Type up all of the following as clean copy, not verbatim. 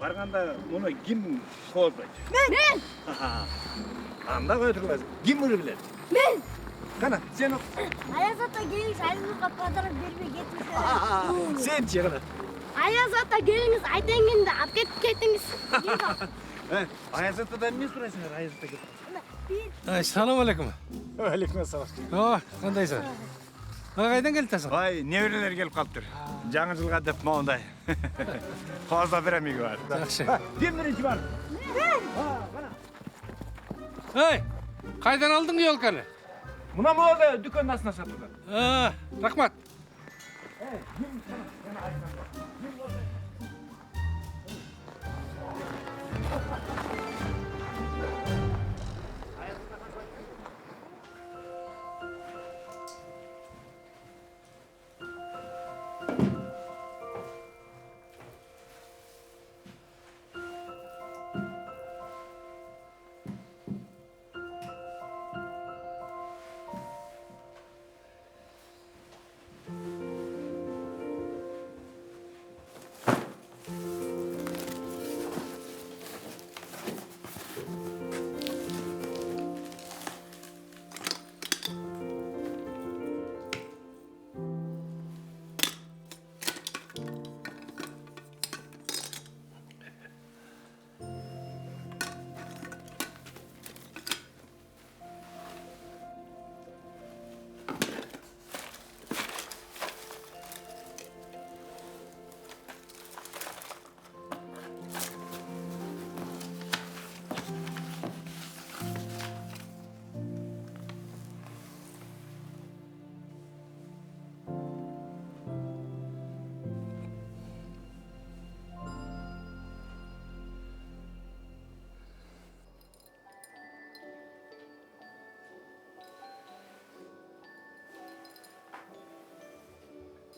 Барганда муну ким кооздойт? Мен! Анда кое турбайсың. Ким муну билет? Мен! Кана, сен Аяз ата келиңиз айылга подарок бербей кетиңиз. сенчи кана. Аяз ата келиңиз айтайынгенде алып кетип кетиңиз. Аяз атадан эмне сурайсыңар? Аяз ата кеп. Assalomu alaykum. Алейкум ассалам. Qandaysan? Qaydan kelibsan? Ай, неберелер келип калыптыр. Жаңы жылга деп моундай. Кооздоп берем үйгө бар. Yaxshi. Ким биринчи бар? Hey, qaydan olding yo'lkani? Мына мода дүкөндүн астына сатылды. Rahmat.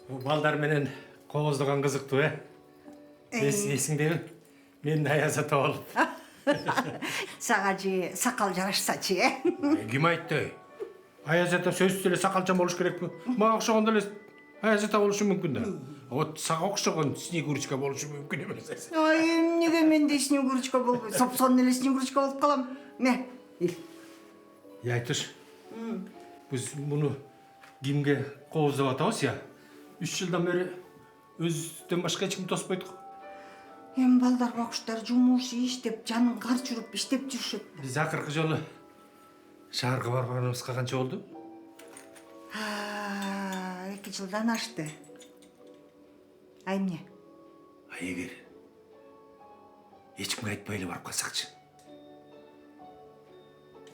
Bu balдар менен кооздогон кызыктуу, Эсиңдеби? Мен Аяз ата болуп. Сага же сакал жарашсачы, Ким айтты? Аяз ата сөзсүз эле сакалчан болуш керекпи? Мага окшогондо эле Аяз ата болушу мүмкүн да. Вот сага окшогон Снегурочка болушу мүмкүн эмес. Ой, эмнеге менде Снегурочка болбойт? Сопсон эле Снегурочка болуп калам. Ме, ил. Айтыш. Биз муну кимге кооздоп атабыз я? 3 жылдан бери өзүбүздөн башка эч ким тоспойт го. Эми балдар бакуштар жумуш иштеп, жанын карч уруп иштеп жүрүшөт. Биз акыркы жолу шаарга барганыбызга канча болду? 2 жылдан ашты. Ай эмне? Эгер эч кимге айтпай эле барып калсакчы.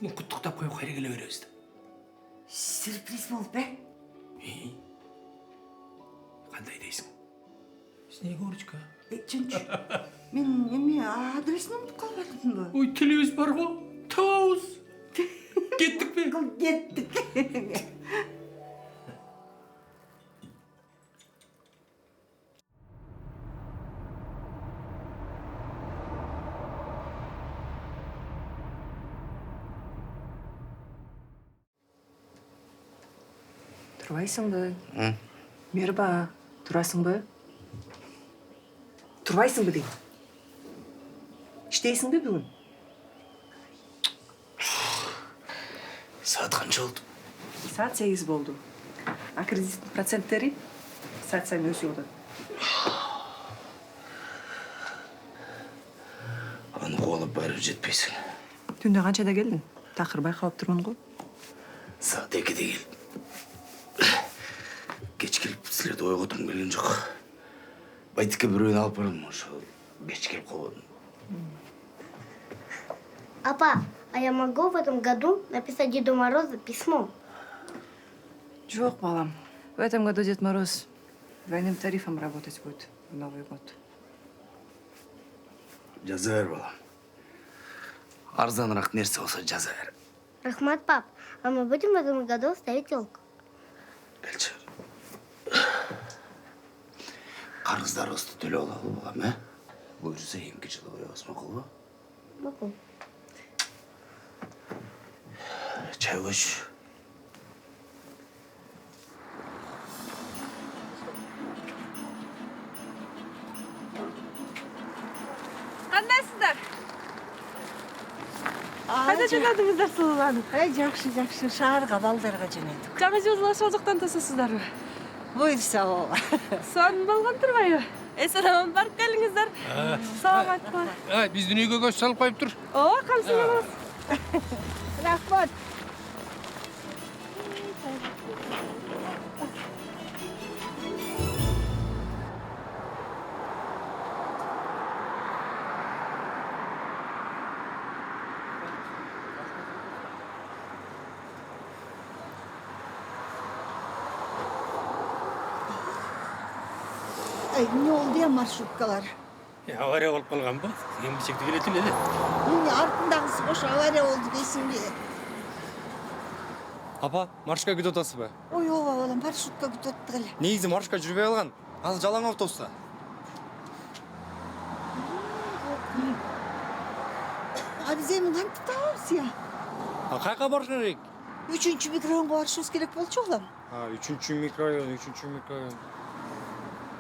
Муну куттуктап коюп кайра келе беребиз да. Сюрприз болуп, Кандай дейсиң? Снегурочка. Чынчы. Мен эми адресин унутуп калбадымбы? Ой, телебиз бар го. Табабыз. Кеттикпи? Кеттик. Турбайсыңбы? Мерба, турасыңбы? Турбайсыңбы дейм. Иштейсиңби бүгүн? Саат канча болду? Saat 8 болду. А кредиттин проценттери saat сайын өсүп атат. Аны кубалап барып жетпейсиң. Түндө канчада келдиң? Такыр байкап турмун го. Саат 2'de келдим. Кеч келип силерди ойготум келген жок. Байтикке бирөөнү алып бардым, ошо кеч келип калбадым. Папа, а я могу в этом году написать Деду Морозу письмо? Жок, балам. В этом году Дед Мороз двойным тарифом работать будет в Новый год. Жаза бер, балам. Арзаныраак нерсе болсо жаза бер. Рахмат, пап, а мы будем в этом году ставить елку? Келчи. Карыздарыбызды төлөп алалы, балам, Буюрса эмки жылы коебуз, макулбу? Могу. Чай коючу. жөнөдүңүздөр сулууланып? Жакшы, жакшы. Шаарга балдарга жөнөдүк. Жаңы жылы ошол жактан тасасыздарбы? Буйрса ооба. Сон болгон турбайбы? Эсен барып келиңиздер. Салам айткыла. Биздин үйгө көз салып коюптур. Ооба, камсыз болобуз. Рахмат. Ne oldu ya marşrutkалар? Авария болуп калганбы? Эмгичекти келет эле. Артындагысы кош авария болду дейсиңби? Апа, маршрутка күтүп атасызбы? Ой, ооба балам, маршрутка күтүп аттык эле. Негизи маршрутка жүрбөй алган. Азыр жалаң автобуста. А биз эми кантип табабыз я? Кайка барыш керек? 3-чү микрорайонго барышыбыз керек болчу балам. 3-чү микрорайон.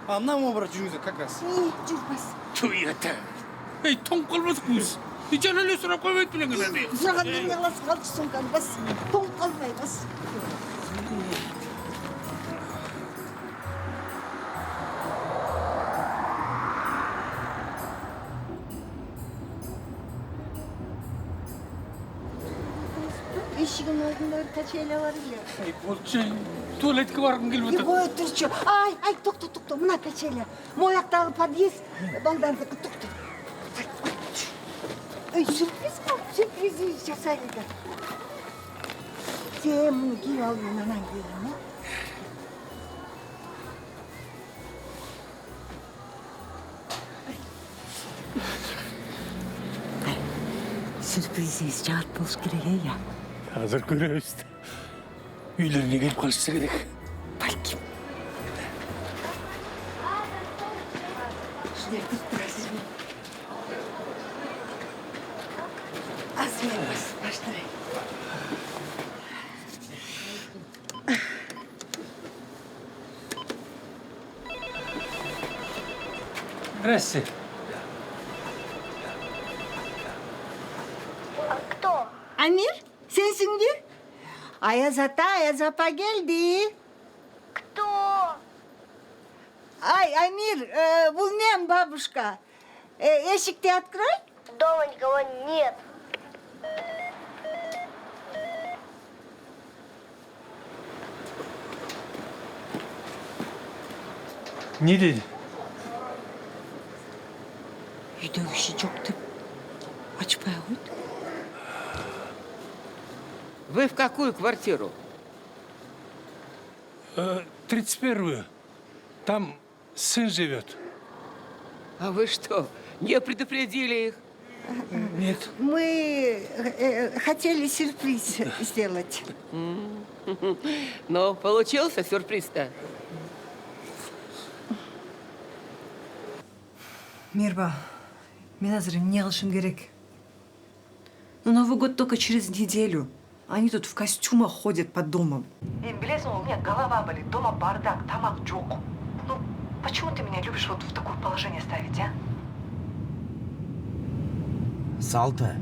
Мына мо барат жүрүңүздөр как раз. Жүрбөс. Туята. Тоң калбадыкпыз. Жана эле сурап койбойт белең. Сураганда эмне кыласың? Калчы сумканы бас. Тоңуп калбай бас. Эшигин алдында качеля бар эле. Болчу. Туалетке баргым келип атат. Кой турчу. Ай, токто. Мына качеля. Мояктагы подъезд балдардыкы токто. Сюрприз бар. Сюрприз жасайлы. Сен муну кийип ал, мен анан кийейин, Sürpriziniz жаат болуш керек, я. Азыр көрөбүз. Үйлөрүнө келип калышса керек. Балким. Шундай күтүп турасызбы? Азмен баштарай. Здравствуйте. Кто? Амир, сенсиңби? Аяз апа келди. Кто? Ай, Амир, бул мен, бабушка. Эшикти открой. Дома никого нет. Не dedi? Үйдө киши жок деп ачпай койду. Вы в какую квартиру? 31-ю. Там сын живет. А вы что, не предупредили их? Нет. Мы хотели сюрприз сделать. Но получился сюрприз-то? Мирба, мен азыр эмне кылышым керек? Ну, Новый год только через неделю. Они тут в костюмах ходят по домам. Билесің, у меня голова болит, дома бардак, тамақ жоқ. Ну, почему ты меня любишь вот в такое положение ставить, а? Салты.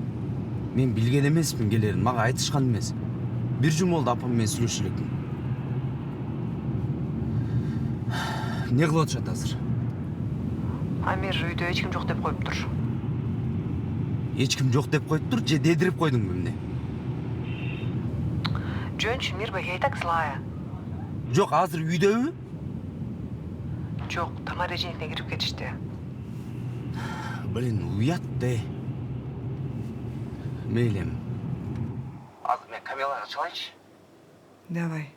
Мен билген емеспін келерін, мага айтышқан емес. Бир жум болду апам менен сүйлөшүп электим. Не кылып атышат азыр? Амир үйдө эч ким жок деп коюптур. Эч ким жок деп коюптур, же дедирип койдуңбу эмне? Жөнчү, Мирба, я и так злая. Жок, азыр үйдөбү? Жок, Тамара жеңине кирип кетишти. Блин, уят да. Мейлем. Азыр мен камераларга чыгайынчы. Давай.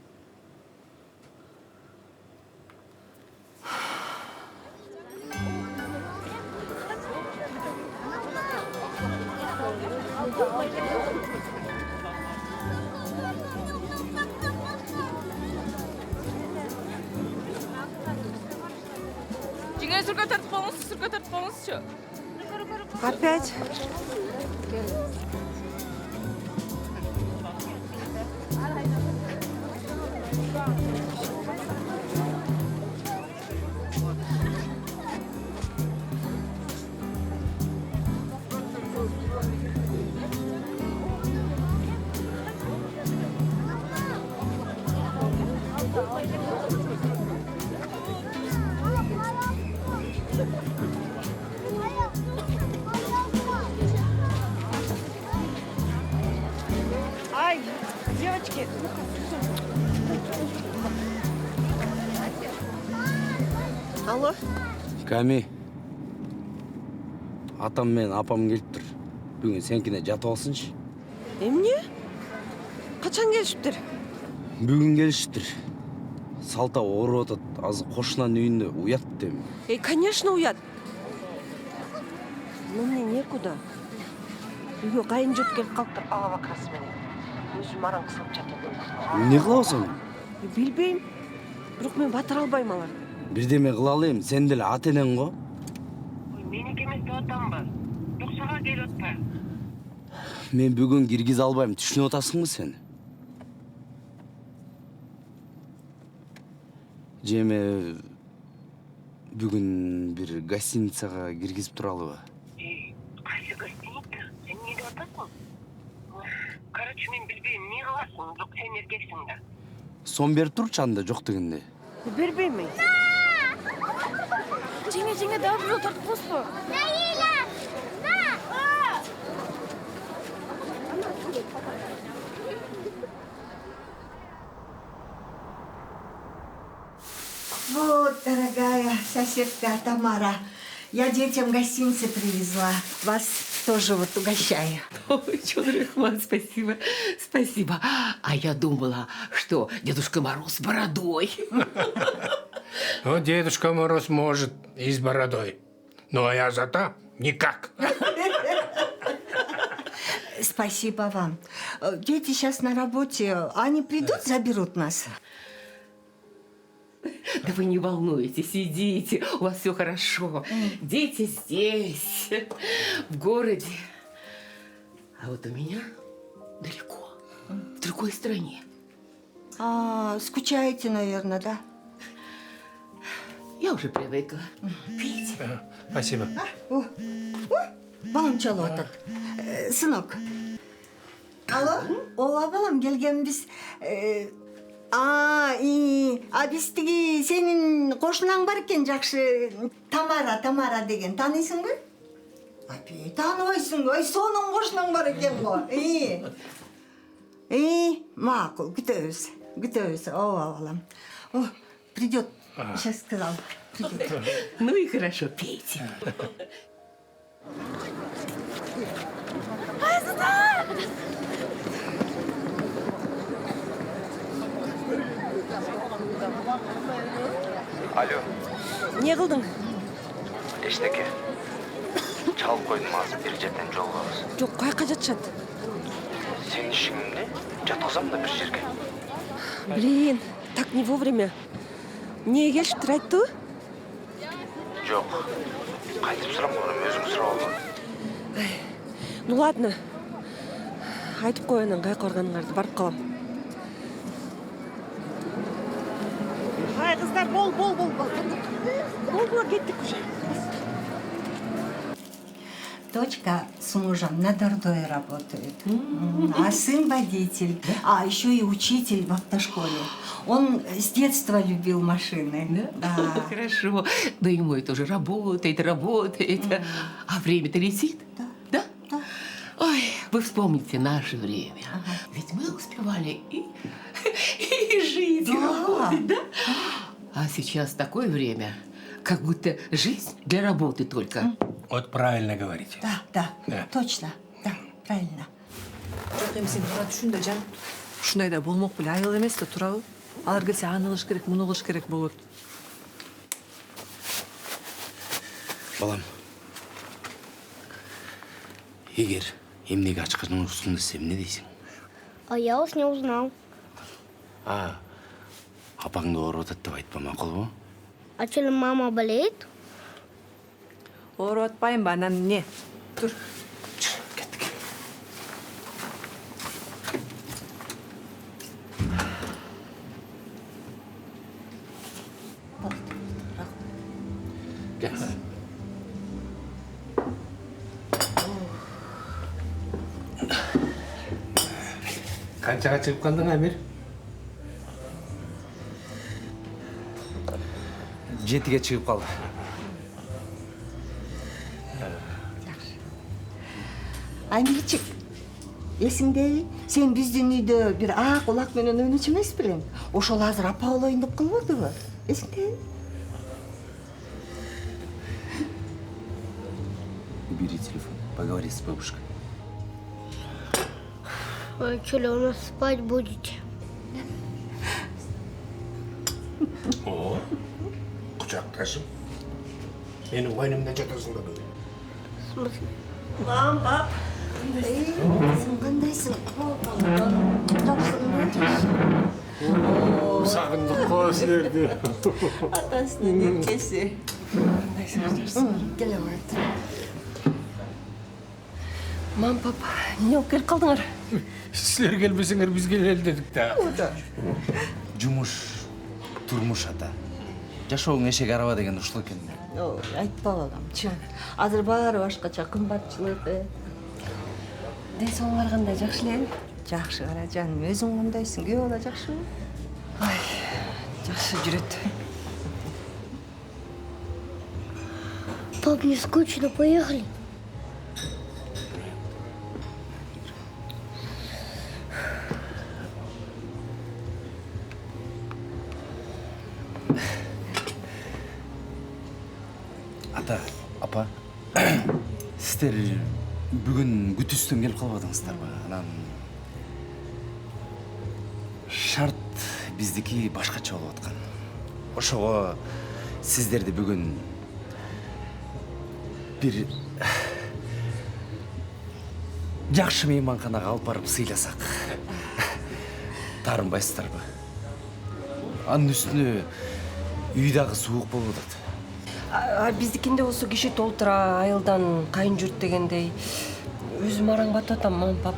Жеңе сүргө тартып коңузчу. Опять? девочки. Алло. Ками. Атам мен апам келип тур. Бүгүн сенкине жатып алсынчы. Эмне? Качан келишиптир? Бүгүн келишиптир. Салта ооруп атат. Азыр кошунанын үйүндө уят дем. Конечно, уят. Но мне некуда. Үйгө кайын жұрт келип калыптыр ала бакрасы менен. Өзүм араң кысылып жатам. Эмне кылабыз аны? Билбейм. Бирок мен батыра албайм алар. Бирдеме кыла алайм, сен деле ата энең го. Меники эмес деп атамбы? Бирок сага келип атпайбы? Мен бүгүн киргизе албайм, түшүнүп атасыңбы сен? Жеме бүгүн бир гостиницага киргизип туралыбы? Кайсы гостиница? Сен эмне деп атасың? Короче, мен билбейм, эмне кыласың, бирок сен эркексиң да. Сом берип турчу анда жок дегенде. Бербейм мен. Жеңе, давай бір жол тартып қосты. Вот, дорогая соседка Тамара, я детям гостинцы привезла. Вас тоже вот угощаю. Ой, Чудрахман, спасибо, спасибо. А я думала, что Дедушка Мороз с бородой. Ну, Дедушка Мороз может и с бородой. Ну, а я зато никак. Спасибо вам. Дети сейчас на работе. Они придут, заберут нас? Да вы не волнуйтесь, идите, у вас все хорошо. Дети здесь, в городе. А вот у меня далеко, в другой стране. Скучаете, наверное, да? Я уже привыкла. Пейте. Спасибо. Балам чалып атат. Сынок. Алло, ооба балам, келген биз. Биздиги сенин кошунаң бар экен, жакшы Тамара деген. Таанысыңбы? Тааныбайсың го? Сонун кошунаң бар экен го. Макул, күтөбүз. Ооба балам. Придет. Сейчас сказал. Придет. Ну и хорошо, пейте. Алло, Не кылдың? эчтеке. Чалып койдум азыр, бир жерден жолугабыз. Жок, каяка жатышат? Сенин ишиң эмне? Жаткызам да бир жерге. Блин, так не вовремя. Эмнеге келишиптир, айттыбы? Жок. Кайтып сурамаган, өзүң сурап алган. Ну ладно. Айтып кой анан каяка барганыңарды, барып калам. Кыздар, бол. Бол, кеттик уже. Дочка с мужем на Дордое работает, а сын водитель, а еще и учитель в автошколе. Он с детства любил машины. Да. Хорошо. Да и мой тоже работает. А время-то летит. Да? Ой, вы вспомните наше время. Ведь мы успевали и жить, и работать, да? А сейчас такое время, как будто жизнь для работы только. Вот правильно говорите. Да, точно, да, правильно. Жоқ, эми сен туура түшүн да, жан. Ушундай да болмок беле, айыл эмес да, туурабы? Алар келсе аны кылыш керек, муну кылыш керек болот. Балам, эгер эмнеге ачкырдың устун десем, эмне дейсиң? А я вас не узнал. Апаңды ооруп атат деп айтпа, макулбу? А что, мама болеет? Ооруп атпайынбы, анан эмне? Тур. Кеттик. Канчага чыгып калдың, Амир? 7-ге чыгып калды. Амирчик, Есіңде, сен біздің үйде бір ақ олақ менен өнөч емес білең. Ошол азыр апа болайын деп кылбадыбы? Есіңде? Убери телефон, поговори с бабушкой. Ой, что ли, у нас спать будете? О, құшақтасып. Менің қойнымда жатасың ба? В смысле? Мам, пап. Сен қандайсың? Сағындық қой сілерді. Атасының некесі. Келе барды. Мам, пап, не болып келіп қалдыңар? Сілер келмесеңер біз келел дедік та. Жұмыш, тұрмыш ата. Жашауың эшек араба деген ушул экен. Айтпа балам, чын. Азыр баары башкача кымбатчылык. Ден соңыңар қандай, жақсы эле? Жакшы кара жаным, өзүң кандайсың? Күйөө бала жакшыбы? Жақсы жүрет. Пап, не скучно, поехали. Ата, апа, сіздер бүгін күтістен келіп қалбадыңыздар ба? Анан шарт биздики башкача болуп аткан. Ошого сиздерди бүгүн бир жакшы мейманканага алып барып сыйласак. Таарынбайсыздарбы? Анын үстүнө үй дагы суук болуп атат. Биздикинде болсо киши толтура, айылдан кайын журт дегендей. Өзүм араңбатып атам, мам, пап.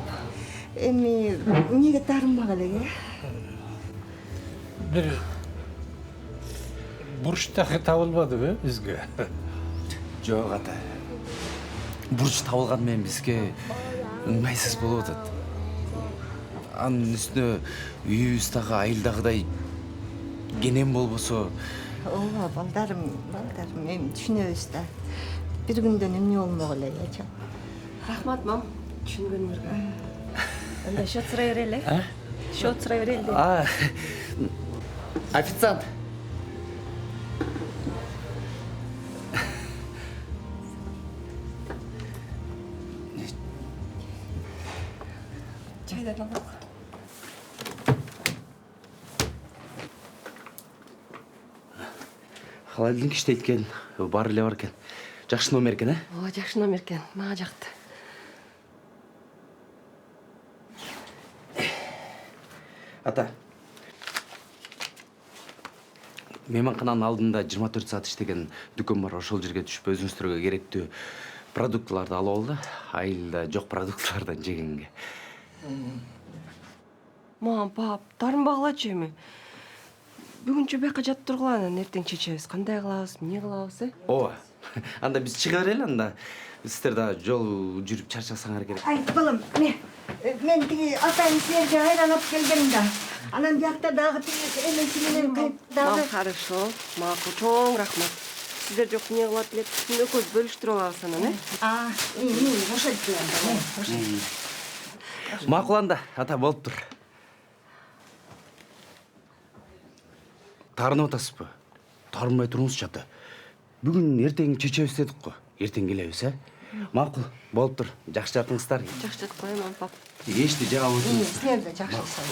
Эми эмнеге таарынбак элек, Бір бурчтагы табылбадыбы бизге? Жок ата. Бурч табылган менен бизге ыңгайсыз болуп атат. Анын үстүнө үйүбүз дагы айылдагыдай кенен болбосо. Ооба, балдарым, эми түшүнөбүз да. Бир күндөн эмне болмок эле, ача. Рахмат, мам, түшүнгөнүңөргө. Анда счет сурай берели? Счет сурай берели. Официант. Жайдан алып. Холодильник иштейт экен, бар эле бар экен. Жакшы номер экен, Ооба, жакшы номер экен, мага жакты. Ата. Мейманкананын алдында 24 саат иштеген дүкөн бар, ошол жерге түшүп өзүңүздөргө керектүү продуктыларды алып ал да, айылда жок продуктылардан жегенге. Мам, пап, таарынбагылачы эми. Бүгүнчө бияка жатып тургула, анан эртең чечебиз. Кандай кылабыз, эмне кылабыз, Ооба. Анда биз чыга берели, анда сиздер да жол жүрүп чарчасаңар керек. Ай, балам, мен тиги атайын силерге айран алып келгем да. Анан биякта дагы тиги эмеси менен кайып дагы. Мам, хорошо. Макул, чоң рахмат. Сиздер жок эмне кылат элек, экөөбүз бөлүштүрүп алабыз анан, Ошентип коем. Макул анда, ата болуптур. Таарынып атасызбы? Таарынбай туруңузчу ата. Бүгүн эртең чечебиз дедик го. Эртең келебиз, Макул, болуптур. Жакшы жатыңыздар. Жакшы жатып коеюн, мам, пап. Эшти жаап отуруңуз. Силер да жакшысың.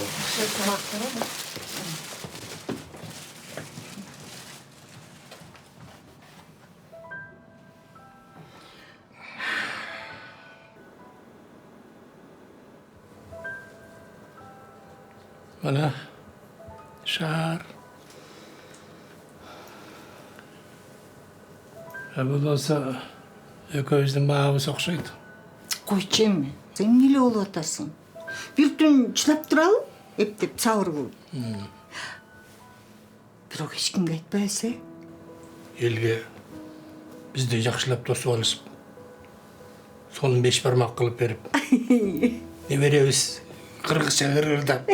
Mana шаар. Бул болсо экөөбүздүн баабыз окшойт. Койчу эми, сен эмне эле болуп атасың? Бир түн чыдап туралы, эптеп сабыр кыл. Бирок эч кимге айтпайбыз, Элге бизди жакшылап тосуп алышып, сонун 5 бармак кылып берип. Неберебиз кыргызча ырырдап.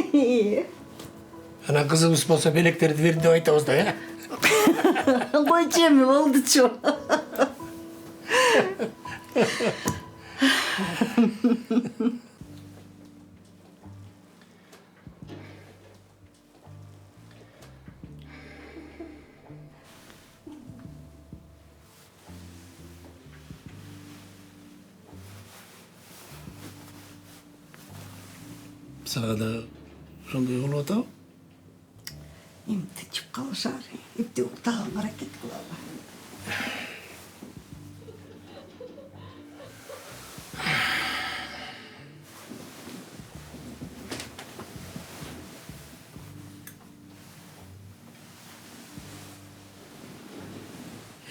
Анан кызыбыз болсо белектерди бер деп айтабыз да, Койчу эми, болдучу. Сага да ошондой болуп атабы? Эми тынчып калышар. Эпте уктаган аракет кылалы.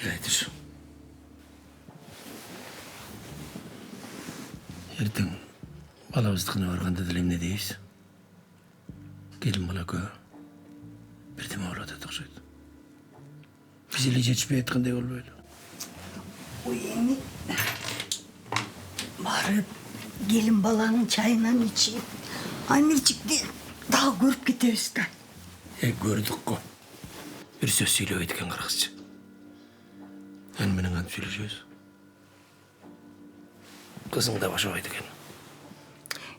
Айтыш. Эртең балабыздыкына барганда деле эмне дейбиз? Келин бала көп. Бирдеме болуп атат окшойт. Биз эле жетишпей аткандай болбойлу. Ой эми барып келин баланын чайынан ичип, Амирчикти дагы көрүп кетебиз да. Көрдүк го. Бир сөз сүйлөбөйт экен кыргызча. Аны менен кантип сүйлөшөбүз? Кызың да башабайт экен.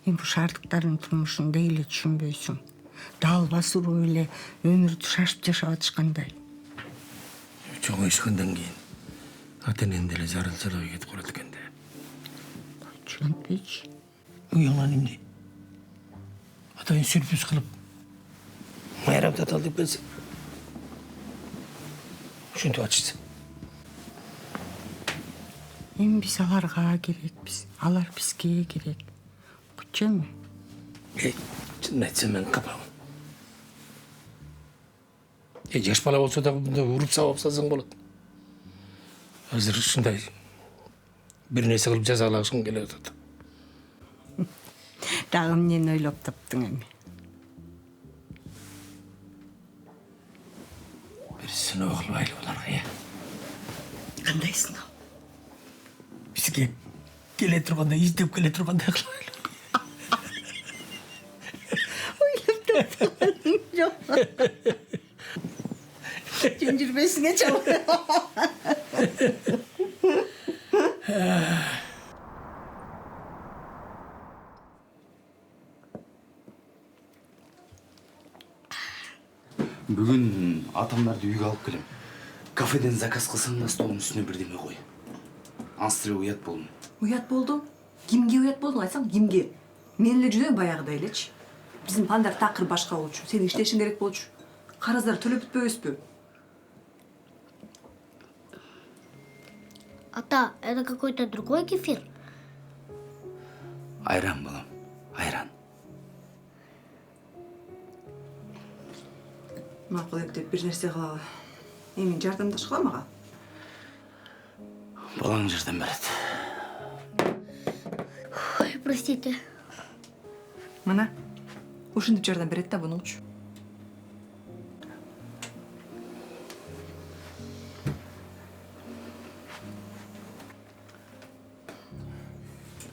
Эми бул шаардыктардын турмушун дейли түшүнбөйсүң. Дал басыруу эле өмүрдү шашып жашап атышкандай. Чоңоюшкандан кийин ата-энен деле зарыл-чарабай кетип калат экен да. Түшүнбөйчү. Уяңан эмне? Атайын сюрприз кылып майрам татал деп келсе. Ушинтип атышты. Эми биз аларга керекпиз, алар бизге керек. Буччу? Чынын айтсам мен капамын. Жаш бала болсо дагы мындай уруп сабап салсаң болот. Азыр ушундай бир нерсе кылып жазалагышым келип атат. Дагы эмнени ойлоп таптың эми? Бир сыноо кылбайлы буларга, Кандай сыноо? Бизге келе турганда, издеп келе тургандай кылбайлы. Жок. Жөн жүрбөсүңө чабы. Бүгін атамдарды үйге алып келем. Кафеден заказ кылсаң да столдун үстүнө бирдеме кой. Ансыз уят болдум. Уят болдум? Кимге уят болдуң айтсаң, кимге? Мен эле жүрөм баягыдай элечи. Биздин пландар такыр башка болчу. Сен иштешиң керек болчу. Карыздар төлөп бүтпөйбүзбү? Ата, это какой-то другой кефир? Айран, балам, айран. Макул эптеп бир нерсе кылалы. Эми жардамдашкыла мага. Балаң жардам берет. Ой, простите. Мына, ушинтип жардам берет да бунучу.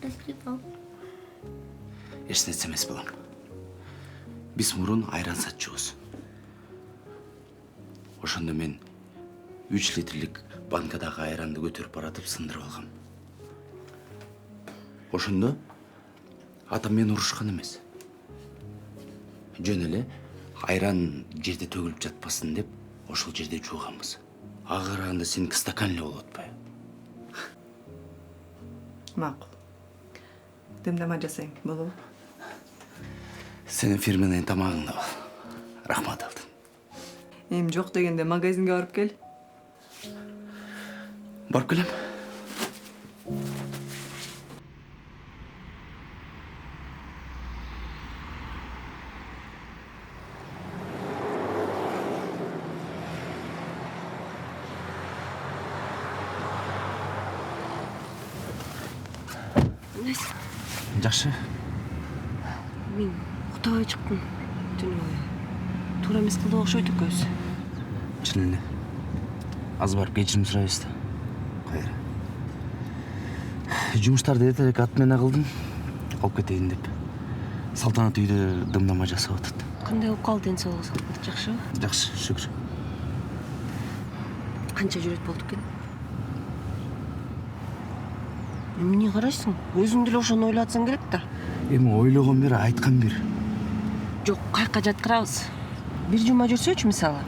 Прости, пап. Эч нерсе эмес, балам. Биз мурун айран сатчубуз. Ошондо мен 3 литрлик банкадагы айранды көтөрүп баратып сындырып алгам. Ошондо атам мени урушкан эмес. Жөн эле айран жерде төгүлүп жатпасын деп ошол жерде жууганбыз. Ага караганда сеники стакан эле болуп атпайбы? Макул. Демдама жасайм, болобу? Сенин фирменный тамагың да бол. Рахмат алдын. Эми жок дегенде магазинге барып кел. Барып келем. Жакшы. Мен уктабай чыктым түнү бою. Туура эмес кылдык окшойт экөөбүз. Чын эле. Аз барып кечирим сурайбыз да. Кайра. Жумуштарды эртерээк атмена кылдым. Алып кетейин деп. Салтанат үйдө дымдама жасап атат. Кандай болуп калды ден соолугу Салтанат, жакшыбы? Жакшы, шүгүр. Канча жүрөт болду экен? Эмне карайсың? Өзүң деле ошону ойлотсоң керек да. Эми ойлогон бир, айткан бир. Жок, кайка жаткырабыз. Бир жума жүрсөчү мисалы.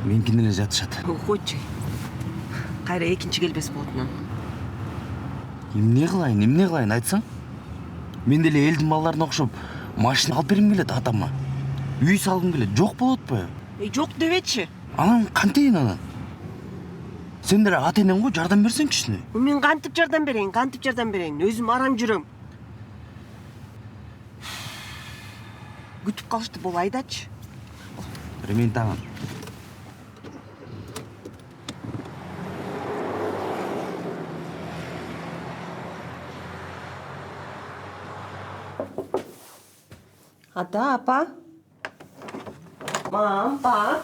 Меникин эле жатышат. Койчу. Кайра экинчи келбес болот анан. Эмне кылайын айтсаң? Мен деле элдин балдарына окшоп Машина алып бергим келет атама. Үй салгым келет. Жок болот атпайбы? Жок дебечи. Анан кантейин анан? Сен деле ата энең го, жардам берсең кичине. Мен кантип жардам берейин, Өзүм арам жүрөм. Күтүп калышты бол, айдачы. Мен тагын. Ата, апа. Мам, па.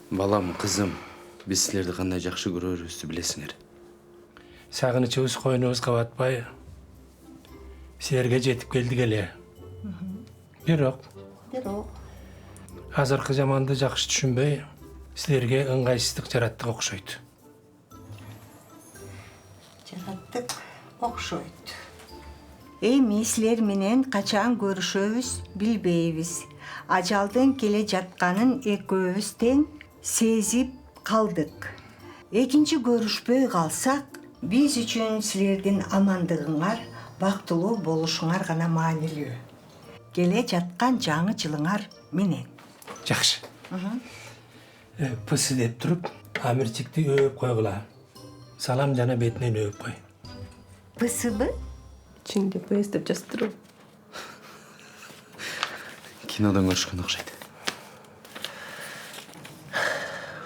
Балам, кызым, биз силерди кандай жакшы көрөрүбүздү билесиңер. Сагынычыбыз койнубузга батпай. Силерге жетип келдик эле. Бирок азыркы заманды жакшы түшүнбөй, силерге ыңгайсыздык жараттык окшойт. Жараттык окшойт. Эми силер менен качан көрүшөбүз билбейбиз. Ажалдын келе жатканын экөөбүз тең сезип калдык. Экинчи көрүшпөй калсак, биз үчүн силердин амандыгыңар, бактылуу болушуңар гана маанилүү. Келе жаткан жаңы жылыңар менен. Жакшы. Пысы деп туруп, Амирчикти өөп койгула. Салам жана бетинен өөп кой. Пысыбы? Чынды пыс деп жазып туруп. Кинодон көрүшкөн окшойт.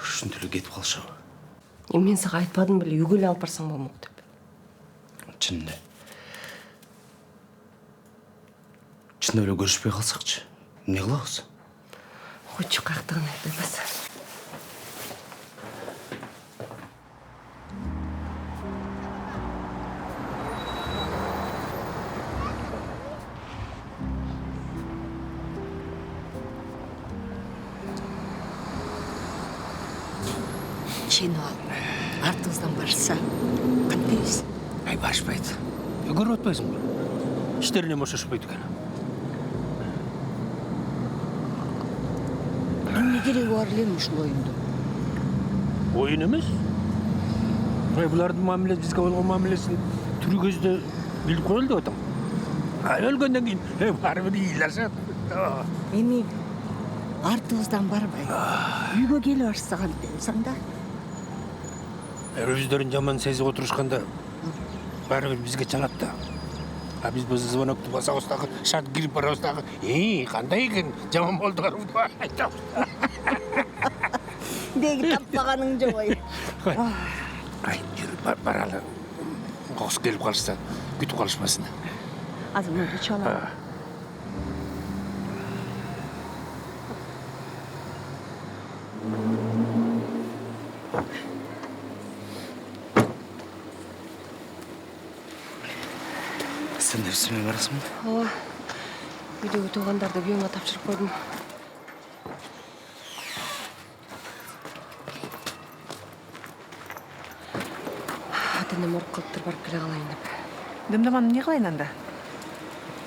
Ушинтип эле кетип калышабы? Мен сага айтпадым беле, үйгө эле алып барсаң болмок деп. Чынында. Чынында эле көрүшпөй калсакчы. Эмне кылабыз? Койчу, каяктагын айтпайбыз. Чейин ал. Артыбыздан барса, кантебиз? Ай, башпайт. Көрүп атпайсыңбы? Иштерине бошошпойт экен. Эмне кереги бар элем ушул оюнду? Оюн эмес. Булардын мамилеси бизге болгон мамилесин түрү көздө билип коелу деп атам. Өлгөндөн кийин баары бир ыйлашат. Эми артыбыздан барбай, үйгө келип барса кантебиз анда? Өздөрүн жаман сезип отурушканда баары бир бизге чалат да. А биз бул звонокду басабыз дагы, шарт кирип барабыз дагы. Кандай экен, жаман болдуңарбы деп айтабыз. Деги таппаганың жок. Ай, жүрүп баралы. Кокус келип калышса, күтүп калышпасын. Азыр мындай чала. Сен де бизменен барасыңбы? Ооба. Үйдөгү туугандарды күйөөмө тапшырып койдум. Ата-энем ооруп калыптыр, барып келе калайын деп. Дымдаманы эмне кылайын анда?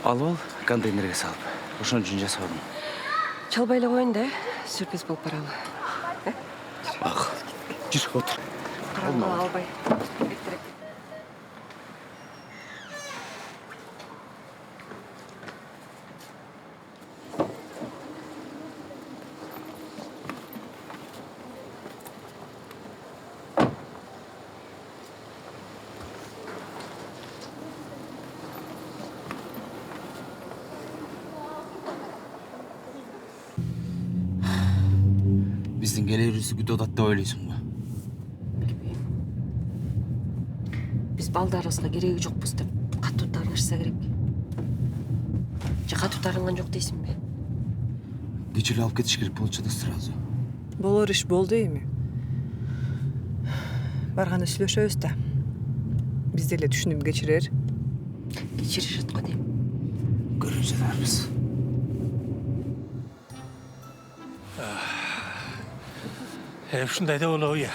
Алып ал, контейнерге салып. Ошон үчүн жасадым. Чалбай эле коеюн да, сюрприз болуп баралы. Жүр, отур. Караңгы албай. Беттерек. Биздин келебибизди күтүп атат деп ойлойсуңбу? Биз балдарыбызга кереги жокпуз деп катуу таанышса керек. Же катуу таарынган жок дейсиңби? Кечээ эле алып кетиш керек болчу да сразу. Болор иш болду эми. Барганда сүйлөшөбүз да. Биз деле түшүнүп кечирер. Кечиришет го дейм. Көрүп жатарбыз. Ушундай да болобу я.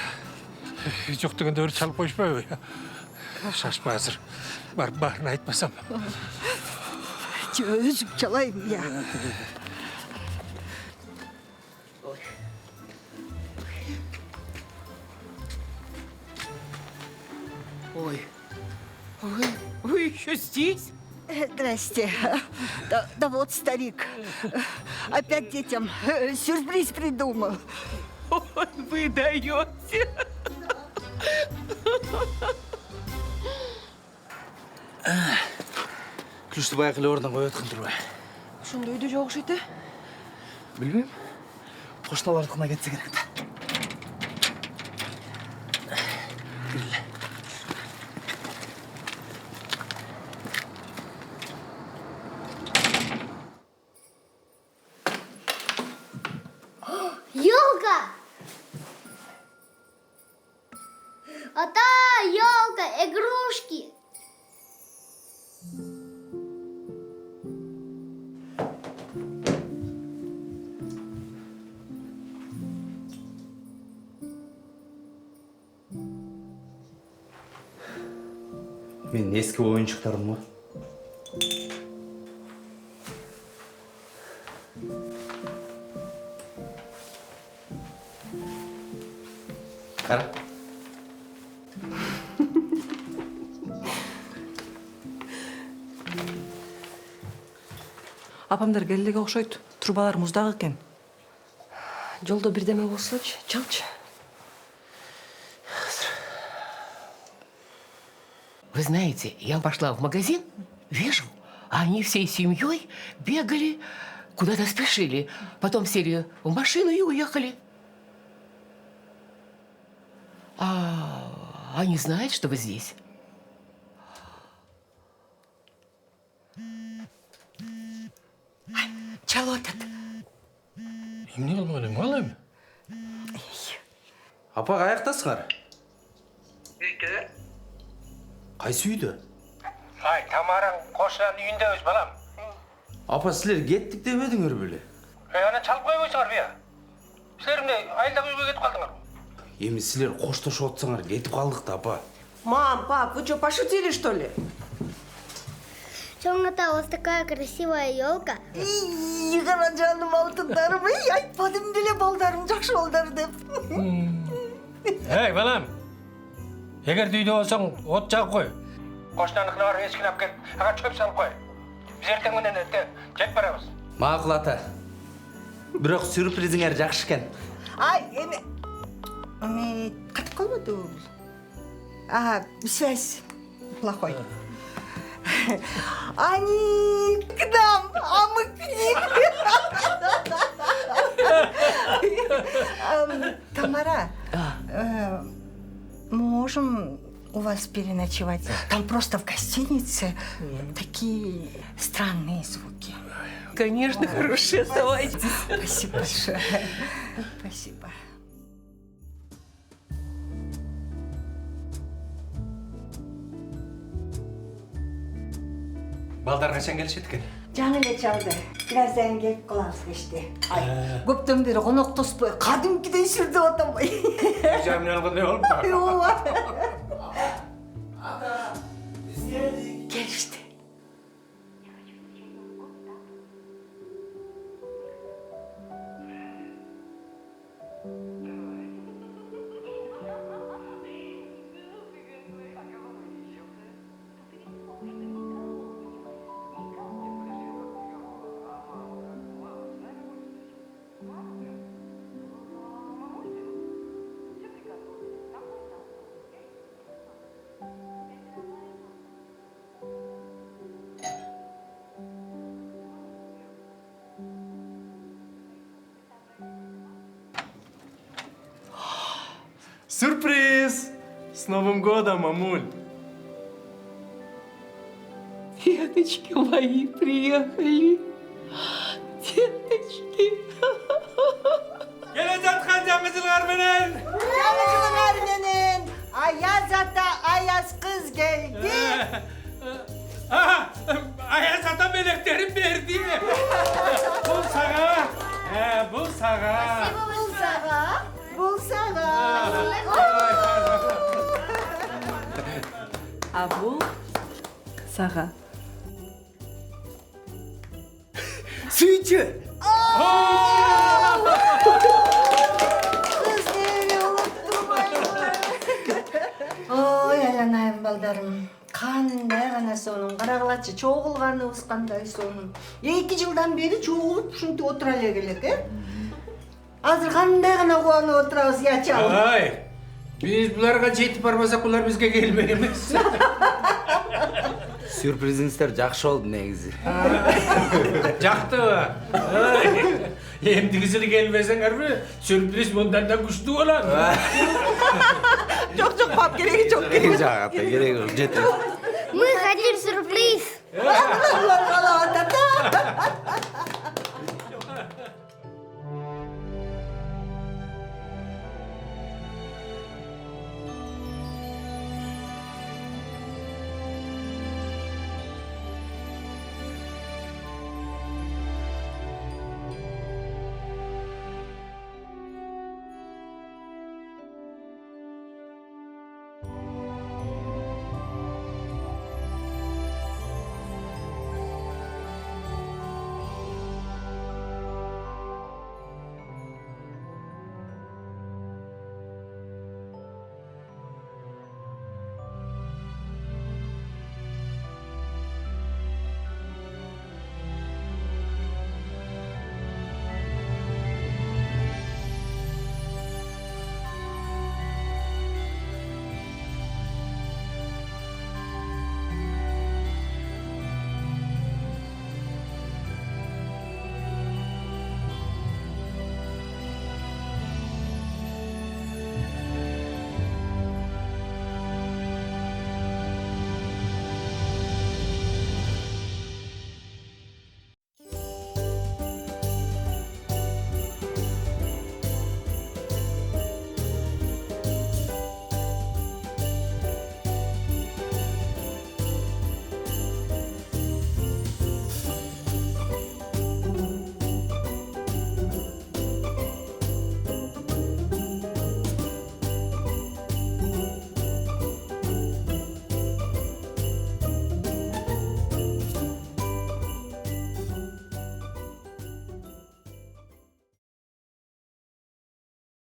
Жок дегенде бир чалып коюшпайбы? Şaşma hazır. Barın aytmasam. Өзім çalayım ya. Ой, вы еще здесь? Здрасте. Да вот старик. Опять детям сюрприз придумал. Ой, вы даете. Ключті баяғы эле ордун коюп аткан турбайбы? Ошондо үйдө жок окшойт, Билбейм. Кошуналардыкына кетсе керек да. Елка! Ата, елка, игрушки! Менин эски оюнчуктарым го. Кара. Апамдар келелеге окшойт. Трубалар муздак экен. Жолдо бирдеме болсочу, чалчы. Вы знаете, я пошла в магазин, вижу, они всей семьей бегали, куда-то спешили. Потом сели в машину и уехали. А они знают, что вы здесь? Чал отат. Эмне кылган эми, ал эми? Апа, каяктасыңар? Үйдө. Кайсы үйдө? Ай, Тамараң кошунанын үйүндөбүз, балам. Апа, силер кеттик дебедиңер беле? Ана чалып койбойсуңар бия. Силер эмне айылдагы үйгө кетип калдыңар? Эми силер коштошуп отсаңар кетип калдык да, апа. Мам, пап, вы что, пошутили, что ли? Чоңата, у вас такая красивая елка. Кара жаным алтындарым. Айтпадым деле балдарым жакшы балдар деп. Эй, балам. Эгер үйдө болсоң, от жагып кой. Кошунаныкына барып эскини алып кел. Ага чөп салып кой. Биз эртең менен кетип барабыз. Макул, ата. Бирок сюрпризиңер жакшы экен. Ай, эми катып калбады бул. Связь плохой. Они к нам, а мы к ним. Тамара, можем у вас переночевать? Там просто в гостинице такие странные звуки. Конечно, хорошие, оставайтесь. Спасибо большое. Спасибо. Балдар качан келишет экен? Жаңы эле чалды. Бираздан келип калабыз кечте. Көптөн бери коноктоспой, кадимкидей сүрдөп атам. Үй менен алгандай болуп. Ооба. Келишти. Сюрприз! С Новым годом, мамуль! Деточки мои приехали. Деточки. Келе жаткан жаңы жылдар менен. Жаңы жылдар менен Аяз ата, Аяз кыз келди. Аяз ата мелектерин берди. Бул сага. Бул сага. Бул сага. Бул сага. А бул сага. Сүйчү. Ой, айланайым балдарым. Кандай гана сонун карагылачы чогулганыбыз кандай сонун. 2 жылдан бери чогулуп ушинтип отура эле келек, Азыр кандай гана кубанып отурабыз, ячалым. Ай, биз буларга жетип бармасак булар бизге келмек эмес. Сюрпризиңиздер жакшы болду негизи. Жактыбы? Эмдигисине келмесеңерби, сюрприз мындан да күчтүү болот. Жок, пап, кереги жок. Кереги жок, ата, кереги жок. Жетет.